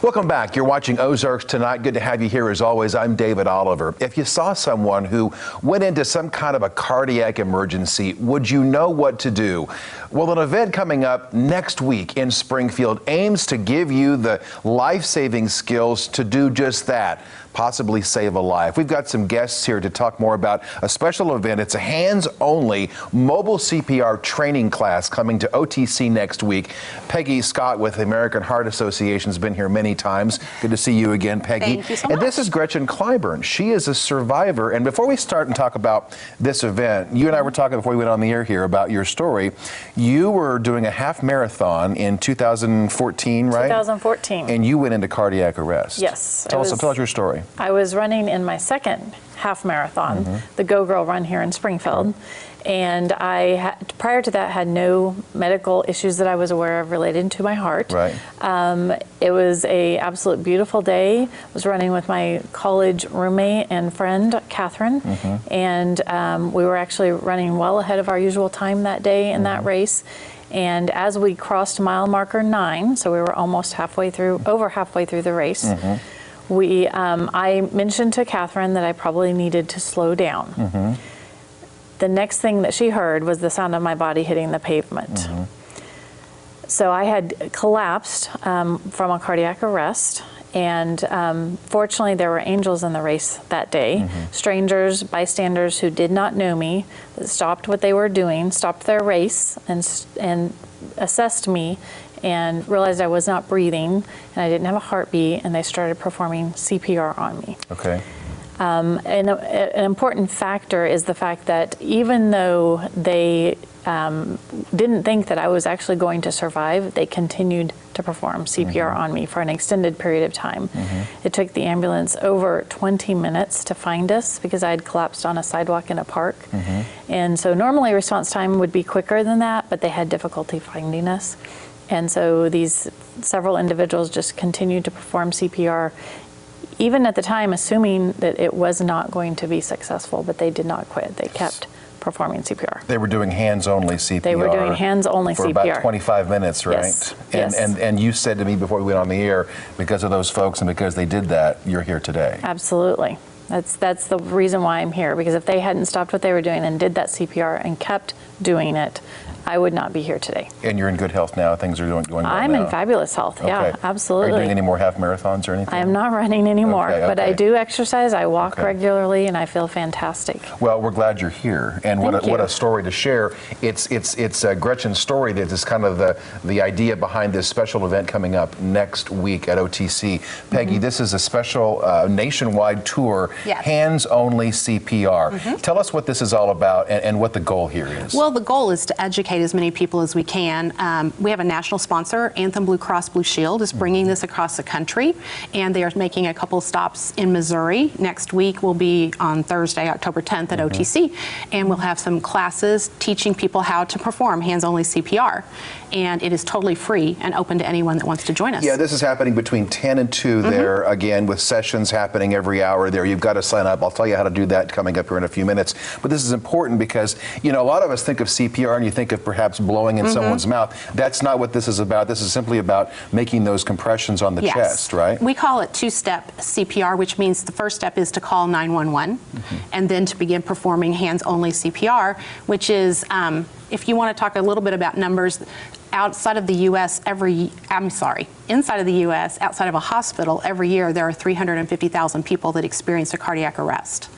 Welcome back. You're watching Ozarks Tonight. Good to have you here as always. I'm David Oliver. If you saw someone who went into some kind of a cardiac emergency, would you know what to do? Well, an event coming up next week in Springfield aims to give you the life-saving skills to do just that, possibly save a life. We've got some guests here to talk more about a special event. It's a hands-only mobile CPR training class coming to OTC next week. Peggy Scott with the American Heart Association has been here many times. Good to see you again, Peggy. Thank you so much. And this is Gretchen Clyburn. She is a survivor. And before we start and talk about this event, you and I were talking before we went on the air here about your story. You were doing a half marathon in 2014, right? 2014. And you went into cardiac arrest. Yes. Tell us your story. I was running in my second half marathon, the Go Girl Run here in Springfield. And I, prior to that, had no medical issues that I was aware of related to my heart. Right. It was a absolute beautiful day. I was running with my college roommate and friend, Catherine, and we were actually running well ahead of our usual time that day in that race. And as we crossed mile marker 9, so we were almost halfway through, over halfway through the race, I mentioned to Catherine that I probably needed to slow down. The next thing that she heard was the sound of my body hitting the pavement. So I had collapsed from a cardiac arrest, and fortunately there were angels in the race that day. Strangers, bystanders who did not know me, that stopped what they were doing, stopped their race, and assessed me, and realized I was not breathing, and I didn't have a heartbeat, and they started performing CPR on me. Okay. And an important factor is the fact that even though they didn't think that I was actually going to survive, they continued to perform CPR on me for an extended period of time. It took the ambulance over 20 minutes to find us because I had collapsed on a sidewalk in a park. And so normally response time would be quicker than that, but they had difficulty finding us. And so these several individuals just continued to perform CPR, even at the time assuming that it was not going to be successful, but they did not quit. They kept performing CPR. They were doing hands-only CPR. They were doing hands-only for CPR. about 25 minutes, right? Yes. And you said to me before we went on the air, because of those folks and because they did that, you're here today. Absolutely. That's the reason why I'm here, because if they hadn't stopped what they were doing and did that CPR and kept doing it, I would not be here today. And you're in good health now. Things are going well I'm now. in fabulous health. Yeah, absolutely. Are you doing any more half marathons or anything? I am not running anymore, Okay, but I do exercise. I walk regularly, and I feel fantastic. Well, we're glad you're here, and what a story to share. It's Gretchen's story that is kind of the idea behind this special event coming up next week at OTC. Peggy, this is a special nationwide tour, hands-only CPR. Tell us what this is all about and what the goal here is. Well, the goal is to educate as many people as we can. We have a national sponsor, Anthem Blue Cross Blue Shield, is bringing this across the country, and they are making a couple stops in Missouri. Next week will be on Thursday, October 10th at OTC, and we'll have some classes teaching people how to perform hands-only CPR. And it is totally free and open to anyone that wants to join us. Yeah, this is happening between 10 and 2 there, again, with sessions happening every hour there. You've got to sign up. I'll tell you how to do that coming up here in a few minutes. But this is important because, you know, a lot of us think of CPR and you think of perhaps blowing in someone's mouth. That's not what this is about. This is simply about making those compressions on the chest, right? We call it two-step CPR, which means the first step is to call 911 and then to begin performing hands-only CPR, which is, if you want to talk a little bit about numbers, outside of the U.S. inside of the U.S., outside of a hospital, every year there are 350,000 people that experience a cardiac arrest.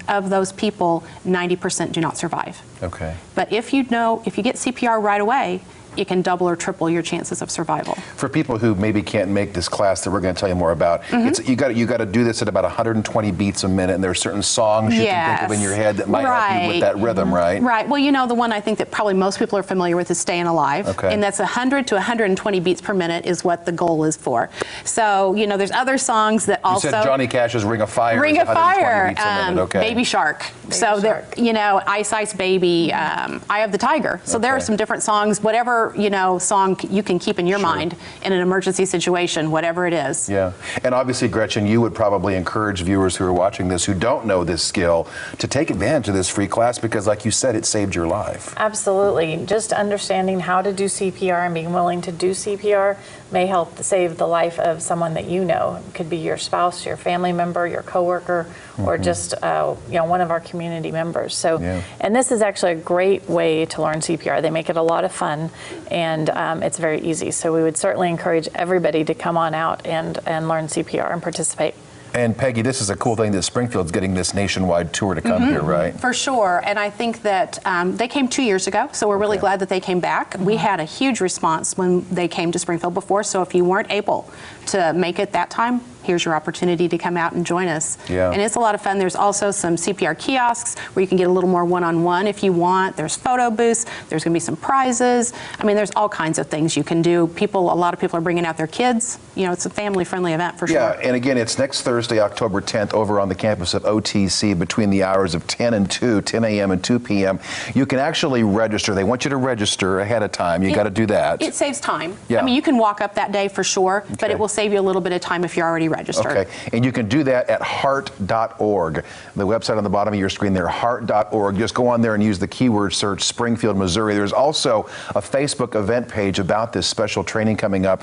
Of those people, 90% do not survive. Okay. But if you get CPR right away, it can double or triple your chances of survival. For people who maybe can't make this class that we're going to tell you more about, you got to do this at about 120 beats a minute, and there are certain songs you can think of in your head that might help you with that rhythm, right? Right. Well, you know, the one I think that probably most people are familiar with is Staying Alive, and that's 100 to 120 beats per minute is what the goal is for. So, you know, there's other songs that also. You said Johnny Cash's Ring of Fire. Ring of Fire. Okay. Baby Shark. There, you know, Ice Ice Baby, Eye of the Tiger. So there are some different songs, whatever whatever, song you can keep in your mind in an emergency situation, whatever it is. Yeah. And obviously, Gretchen, you would probably encourage viewers who are watching this who don't know this skill to take advantage of this free class because, like you said, it saved your life. Absolutely. Just understanding how to do CPR and being willing to do CPR may help save the life of someone that you know. It could be your spouse, your family member, your coworker, or just one of our community members. So, and this is actually a great way to learn CPR. They make it a lot of fun, and it's very easy. So we would certainly encourage everybody to come on out and learn CPR and participate. And Peggy, this is a cool thing that Springfield's getting this nationwide tour to come here, right? For sure. And I think that they came 2 years ago, so we're really glad that they came back. We had a huge response when they came to Springfield before, so if you weren't able to make it that time, here's your opportunity to come out and join us. And it's a lot of fun. There's also some CPR kiosks where you can get a little more one-on-one if you want. There's photo booths. There's going to be some prizes. I mean, there's all kinds of things you can do. A lot of people are bringing out their kids. It's a family-friendly event for sure. Yeah, and again, it's next Thursday, October 10th, over on the campus of OTC between the hours of 10 a.m. and 2 p.m. You can actually register. They want you to register ahead of time. You got to do that. It saves time. I mean, you can walk up that day for sure, but it will save you a little bit of time if you're already registered. Okay, and you can do that at heart.org. The website on the bottom of your screen there, heart.org. Just go on there and use the keyword search Springfield, Missouri. There's also a Facebook event page about this special training coming up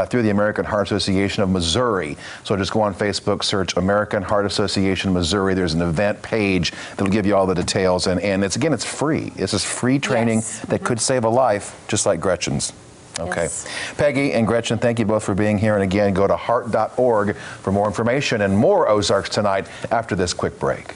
through the American Heart Association of Missouri. So just go on Facebook, search American Heart Association Missouri. There's an event page that'll give you all the details. And it's free. This is free training that could save a life, just like Gretchen's. Okay. Peggy and Gretchen, thank you both for being here. And again, go to heart.org for more information and more Ozarks Tonight after this quick break.